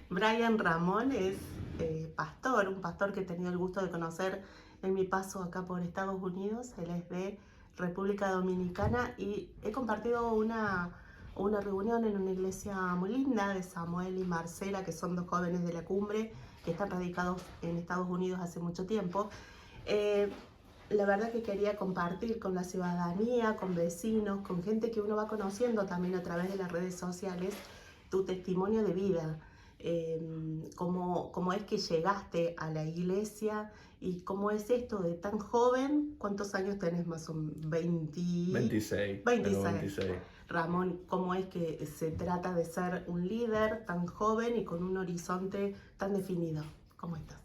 Brian Ramón es pastor, un pastor que he tenido el gusto de conocer en mi paso acá por Estados Unidos. Él es de República Dominicana y he compartido una reunión en una iglesia muy linda de Samuel y Marcela, que son dos jóvenes de la cumbre que están radicados en Estados Unidos hace mucho tiempo. Eh, la verdad que quería compartir con la ciudadanía, con vecinos, con gente que uno va conociendo también a través de las redes sociales, tu testimonio de vida. Cómo es que llegaste a la iglesia y cómo es esto de tan joven. ¿Cuántos años tenés más o menos? 20, 26, tengo 26. 26. Ramón, ¿cómo es que se trata de ser un líder tan joven y con un horizonte tan definido? ¿Cómo estás?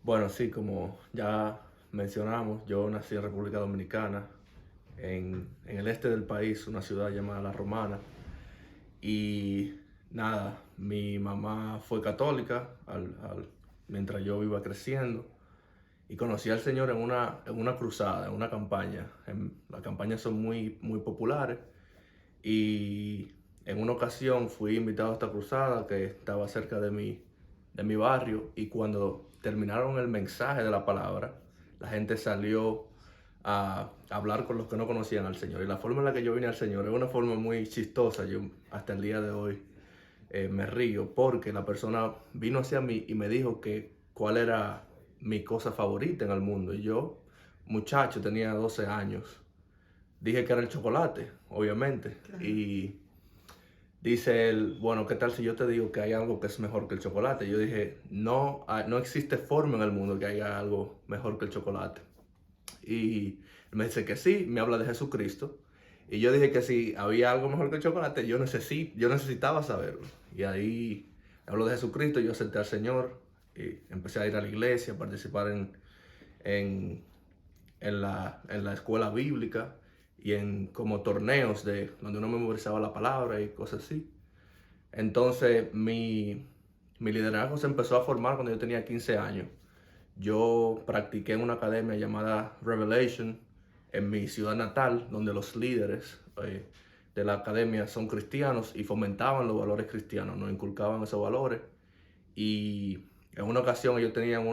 Bueno, sí, como ya mencionamos, yo nací en República Dominicana, en el este del país, una ciudad llamada La Romana. Y nada, mi mamá fue católica mientras yo iba creciendo. Y conocí al Señor en una cruzada, en una campaña. Las campañas son muy populares. Y en una ocasión fui invitado a esta cruzada que estaba cerca de mi barrio, y cuando terminaron el mensaje de la palabra, la gente salió a hablar con los que no conocían al Señor. Y la forma en la que yo vine al Señor es una forma muy chistosa. Yo hasta el día de hoy me río porque la persona vino hacia mí y me dijo que cuál era mi cosa favorita en el mundo. Y yo, muchacho, tenía 12 años, dije que era el chocolate, obviamente. Claro. Y dice él, bueno, ¿qué tal si yo te digo que hay algo que es mejor que el chocolate? Yo dije, no, no existe forma en el mundo que haya algo mejor que el chocolate. Y él me dice que sí, me habla de Jesucristo. Y yo dije que si había algo mejor que el chocolate, yo necesitaba saberlo. Y ahí habló de Jesucristo, yo acepté al Señor, y empecé a ir a la iglesia, a participar en, en la escuela bíblica y en como torneos donde uno memorizaba la palabra y cosas así. Entonces mi liderazgo se empezó a formar cuando yo tenía 15 años. Yo practiqué en una academia llamada Revelation en mi ciudad natal, donde los líderes de la academia son cristianos y fomentaban los valores cristianos, nos inculcaban esos valores. Y en una ocasión ellos tenían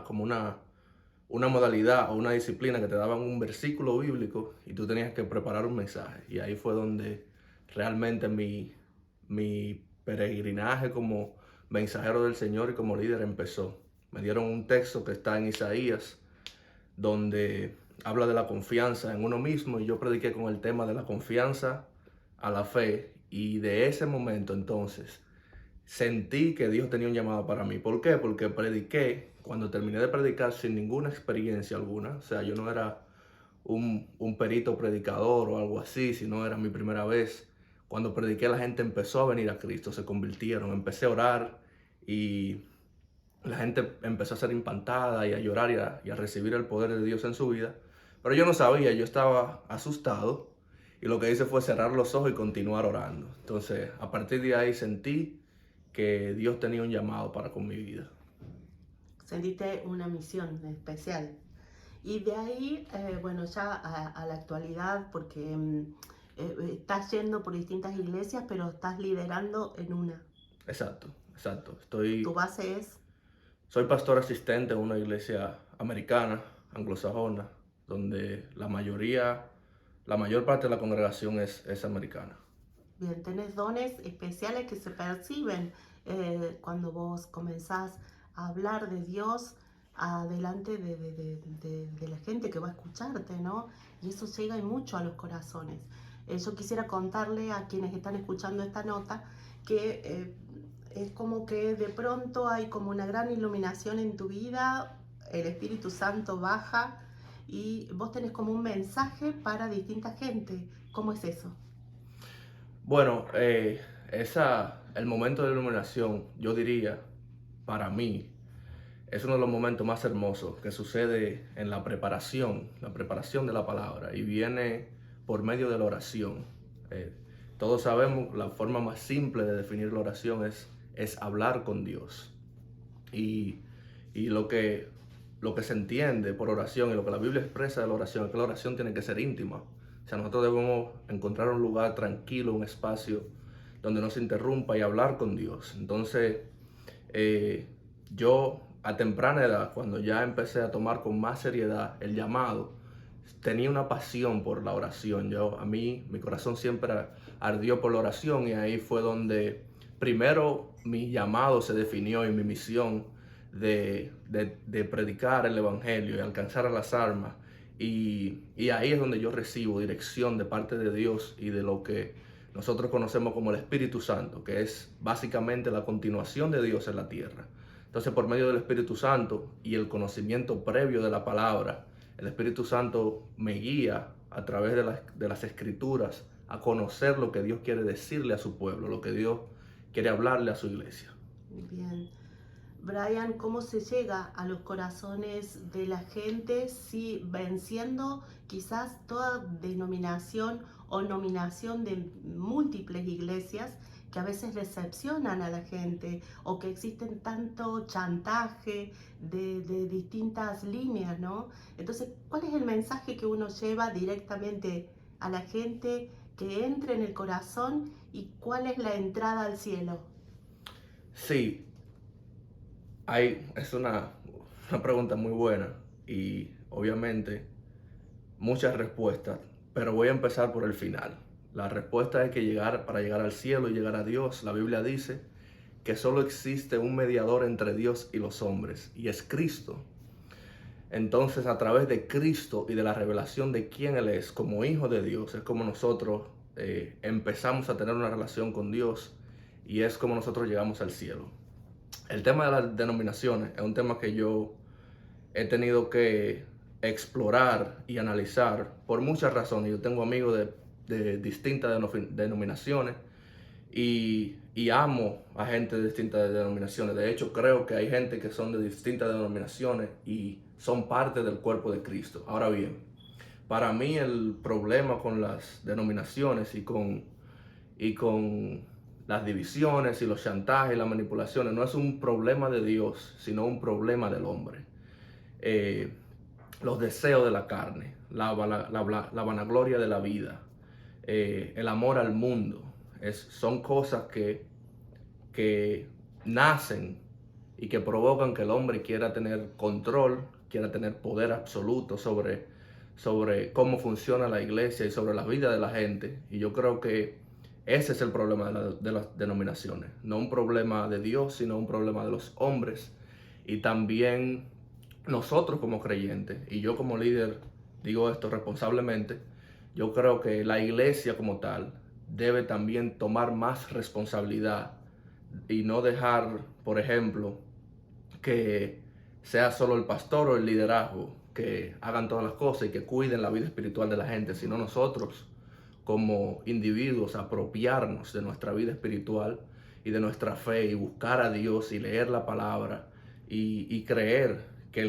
como una modalidad o una disciplina que te daban un versículo bíblico y tú tenías que preparar un mensaje. Y ahí fue donde realmente mi peregrinaje como mensajero del Señor y como líder empezó. Me dieron un texto que está en Isaías, donde habla de la confianza en uno mismo, y yo prediqué con el tema de la confianza a la fe. Y de ese momento entonces sentí que Dios tenía un llamado para mí. ¿Por qué? Porque prediqué, cuando terminé de predicar sin ninguna experiencia alguna, o sea, yo no era un perito predicador o algo así, sino era mi primera vez. Cuando prediqué, la gente empezó a venir a Cristo, se convirtieron, empecé a orar y la gente empezó a ser impactada y a llorar y a recibir el poder de Dios en su vida. Pero yo no sabía, yo estaba asustado, y lo que hice fue cerrar los ojos y continuar orando. Entonces, a partir de ahí sentí que Dios tenía un llamado para con mi vida. Sentiste una misión especial. Y de ahí, bueno, ya a la actualidad, porque estás yendo por distintas iglesias, pero estás liderando en una. Exacto, exacto. Tu base es, Soy pastor asistente en una iglesia americana, anglosajona, donde la mayor parte de la congregación es americana. bien, tenés dones especiales que se perciben cuando vos comenzás a hablar de Dios adelante de la gente que va a escucharte, ¿no? Y eso llega y mucho a los corazones. Yo quisiera contarle a quienes están escuchando esta nota que es como que de pronto hay como una gran iluminación en tu vida, el Espíritu Santo baja y vos tenés como un mensaje para distinta gente. ¿Cómo es eso? Bueno, el momento de iluminación, yo diría, para mí, es uno de los momentos más hermosos que sucede en la preparación de la palabra, y viene por medio de la oración. Eh, Todos sabemos la forma más simple de definir la oración es hablar con Dios. Y, y lo que se entiende por oración y lo que la Biblia expresa de la oración es que la oración tiene que ser íntima. O sea, nosotros debemos encontrar un lugar tranquilo, un espacio donde no se interrumpa y hablar con Dios. Entonces, yo a temprana edad, cuando ya empecé a tomar con más seriedad el llamado, tenía una pasión por la oración. Mi corazón siempre ardió por la oración, y ahí fue donde primero mi llamado se definió y mi misión de predicar el evangelio y alcanzar a las almas. Y ahí es donde yo recibo dirección de parte de Dios y de lo que nosotros conocemos como el Espíritu Santo, que es básicamente la continuación de Dios en la tierra. Entonces, por medio del Espíritu Santo y el conocimiento previo de la palabra, el Espíritu Santo me guía a través de las Escrituras a conocer lo que Dios quiere decirle a su pueblo, lo que Dios quiere hablarle a su iglesia. Bien. Brian, ¿cómo se llega a los corazones de la gente si venciendo quizás toda denominación o nominación de múltiples iglesias que a veces decepcionan a la gente, o que existen tanto chantaje de distintas líneas, ¿no? Entonces, ¿cuál es el mensaje que uno lleva directamente a la gente que entre en el corazón, y cuál es la entrada al cielo? Sí, es una pregunta muy buena y obviamente muchas respuestas, pero voy a empezar por el final. La respuesta es que para llegar al cielo y llegar a Dios, la Biblia dice que solo existe un mediador entre Dios y los hombres, y es Cristo. Entonces, a través de Cristo y de la revelación de quién Él es como hijo de Dios, es como nosotros empezamos a tener una relación con Dios, y es como nosotros llegamos al cielo. El tema de las denominaciones es un tema que yo he tenido que explorar y analizar por muchas razones. Yo tengo amigos de distintas denominaciones y amo a gente de distintas denominaciones. De hecho, creo que hay gente que son de distintas denominaciones y son parte del cuerpo de Cristo. Ahora bien, para mí el problema con las denominaciones y con las divisiones y los chantajes y las manipulaciones no es un problema de Dios, sino un problema del hombre. Los deseos de la carne, la vanagloria de la vida, el amor al mundo, son cosas que nacen y que provocan que el hombre quiera tener control, quiera tener poder absoluto sobre cómo funciona la iglesia y sobre la vida de la gente. Y yo creo que ese es el problema de las denominaciones. No un problema de Dios, sino un problema de los hombres. Y también nosotros como creyentes, y yo como líder digo esto responsablemente, yo creo que la iglesia como tal debe también tomar más responsabilidad y no dejar, por ejemplo, que sea solo el pastor o el liderazgo que hagan todas las cosas y que cuiden la vida espiritual de la gente, sino nosotros como individuos apropiarnos de nuestra vida espiritual y de nuestra fe, y buscar a Dios y leer la palabra y creer que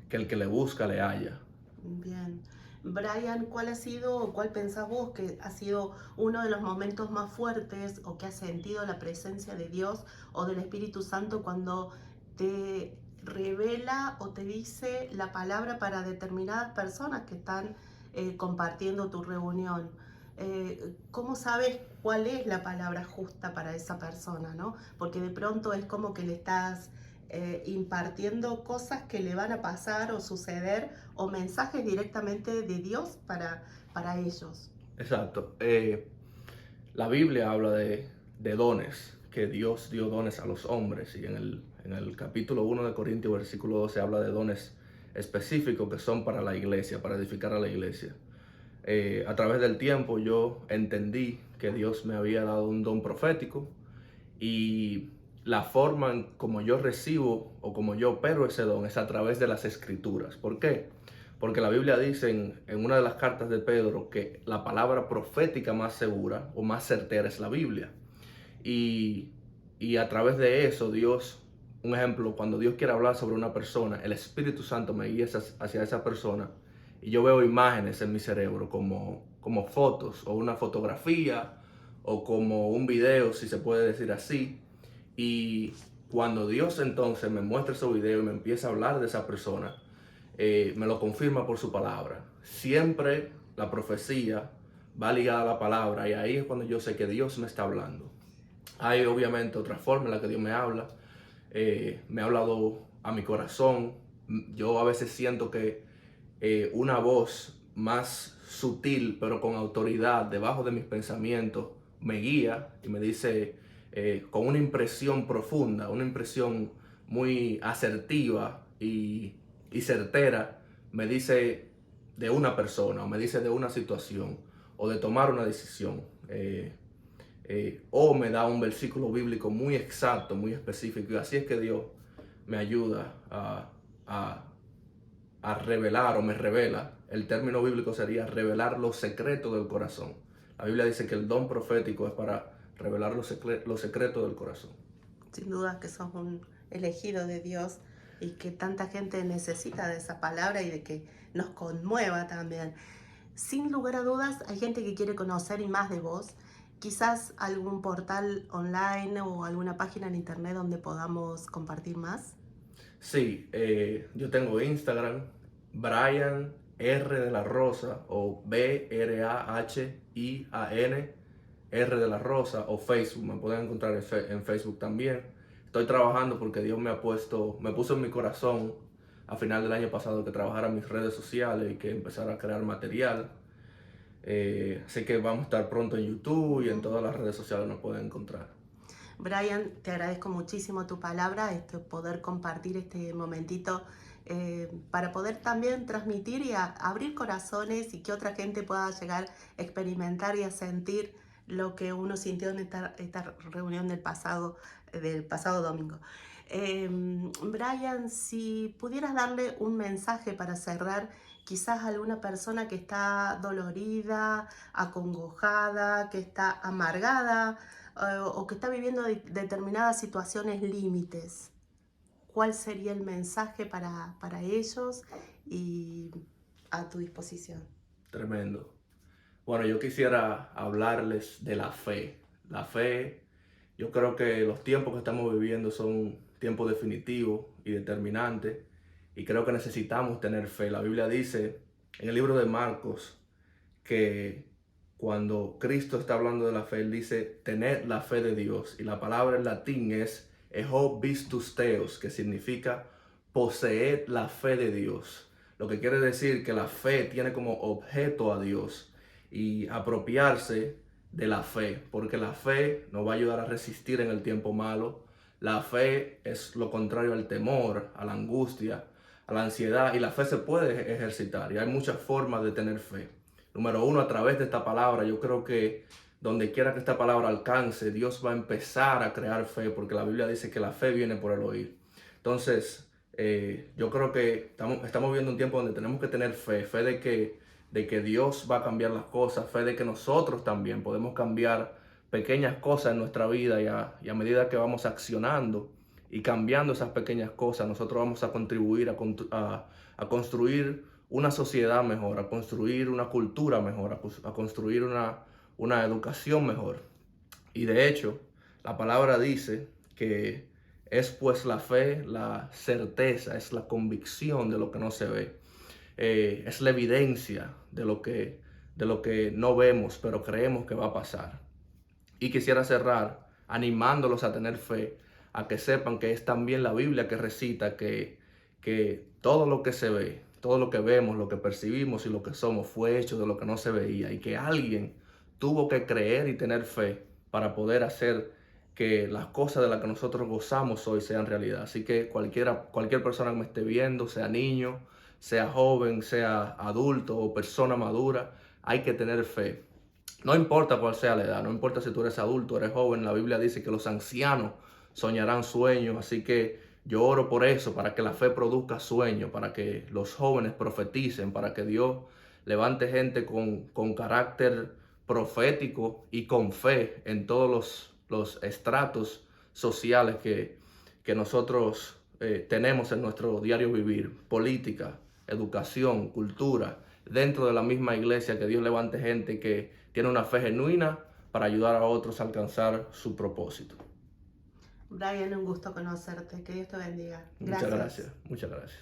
el que le busca le halla. Bien. Brian, ¿cuál pensás vos que ha sido uno de los momentos más fuertes, o que has sentido la presencia de Dios o del Espíritu Santo cuando te revela o te dice la palabra para determinadas personas que están compartiendo tu reunión? ¿Cómo sabes cuál es la palabra justa para esa persona, ¿no? Porque de pronto es como que le estás impartiendo cosas que le van a pasar o suceder, o mensajes directamente de Dios para ellos. Exacto. La Biblia habla de dones, que Dios dio dones a los hombres, y en el capítulo 1 de Corintios, versículo 12, habla de dones específicos que son para la iglesia, para edificar a la iglesia. A través del tiempo yo entendí que Dios me había dado un don profético, y la forma en como yo recibo o como yo opero ese don es a través de las Escrituras. ¿Por qué? Porque la Biblia dice en una de las cartas de Pedro que la palabra profética más segura o más certera es la Biblia. Y a través de eso Dios, un ejemplo, cuando Dios quiere hablar sobre una persona, el Espíritu Santo me guía hacia esa persona, y yo veo imágenes en mi cerebro como fotos o una fotografía o como un video, si se puede decir así. Y cuando Dios entonces me muestra ese video y me empieza a hablar de esa persona, me lo confirma por su palabra. Siempre la profecía va ligada a la palabra y ahí es cuando yo sé que Dios me está hablando. Hay obviamente otra forma en la que Dios me habla. Me ha hablado a mi corazón. Yo a veces siento que una voz más sutil pero con autoridad debajo de mis pensamientos me guía y me dice con una impresión profunda, una impresión muy asertiva y certera, me dice de una persona o me dice de una situación o de tomar una decisión. O me da un versículo bíblico muy exacto, muy específico. Y así es que Dios me ayuda a, a revelar o me revela. El término bíblico sería revelar los secretos del corazón. La Biblia dice que el don profético es para revelar los secretos del corazón. Sin duda que sos un elegido de Dios y que tanta gente necesita de esa palabra y de que nos conmueva también. Sin lugar a dudas, hay gente que quiere conocer y más de vos. Quizás algún portal online o alguna página en internet donde podamos compartir más. Sí, yo tengo Instagram, Brian R de la Rosa o BRAHIAN R de la Rosa o Facebook, me pueden encontrar en Facebook también. Estoy trabajando porque Dios me puso en mi corazón a final del año pasado que trabajara en mis redes sociales y que empezara a crear material. Así que vamos a estar pronto en YouTube y en todas las redes sociales nos pueden encontrar. Brian, te agradezco muchísimo tu palabra, poder compartir este momentito para poder también transmitir y abrir corazones y que otra gente pueda llegar a experimentar y a sentir lo que uno sintió en esta reunión del pasado domingo. Brian, si pudieras darle un mensaje para cerrar, quizás a alguna persona que está dolorida, acongojada, que está amargada, o que está viviendo determinadas situaciones límites, ¿cuál sería el mensaje para ellos y a tu disposición? Tremendo. Bueno, yo quisiera hablarles de la fe. La fe, yo creo que los tiempos que estamos viviendo son tiempos definitivos y determinantes y creo que necesitamos tener fe. La Biblia dice en el libro de Marcos que cuando Cristo está hablando de la fe, Él dice, tened la fe de Dios. Y la palabra en latín es ego pistus theos, que significa poseed la fe de Dios. Lo que quiere decir que la fe tiene como objeto a Dios y apropiarse de la fe, porque la fe nos va a ayudar a resistir en el tiempo malo. La fe es lo contrario al temor, a la angustia, a la ansiedad, y la fe se puede ejercitar y hay muchas formas de tener fe. Número uno, a través de esta palabra. Yo creo que donde quiera que esta palabra alcance, Dios va a empezar a crear fe, porque la Biblia dice que la fe viene por el oír. Entonces, yo creo que estamos viviendo un tiempo donde tenemos que tener fe, fe de que Dios va a cambiar las cosas, fe de que nosotros también podemos cambiar pequeñas cosas en nuestra vida y a medida que vamos accionando y cambiando esas pequeñas cosas, nosotros vamos a contribuir a construir una sociedad mejor, a construir una cultura mejor, a construir una educación mejor. Y de hecho, la palabra dice que es pues la fe, la certeza, es la convicción de lo que no se ve. Es la evidencia de lo que no vemos, pero creemos que va a pasar. Y quisiera cerrar animándolos a tener fe, a que sepan que es también la Biblia que recita que todo lo que se ve, todo lo que vemos, lo que percibimos y lo que somos fue hecho de lo que no se veía y que alguien tuvo que creer y tener fe para poder hacer que las cosas de las que nosotros gozamos hoy sean realidad. Así que cualquier persona que me esté viendo, sea niño, sea joven, sea adulto o persona madura, hay que tener fe. No importa cuál sea la edad, no importa si tú eres adulto, eres joven, la Biblia dice que los ancianos soñarán sueños, así que yo oro por eso, para que la fe produzca sueños, para que los jóvenes profeticen, para que Dios levante gente con carácter profético y con fe en todos los estratos sociales que nosotros tenemos en nuestro diario vivir, política, educación, cultura, dentro de la misma iglesia, que Dios levante gente que tiene una fe genuina para ayudar a otros a alcanzar su propósito. Brian, un gusto conocerte. Que Dios te bendiga. Muchas gracias. Muchas gracias.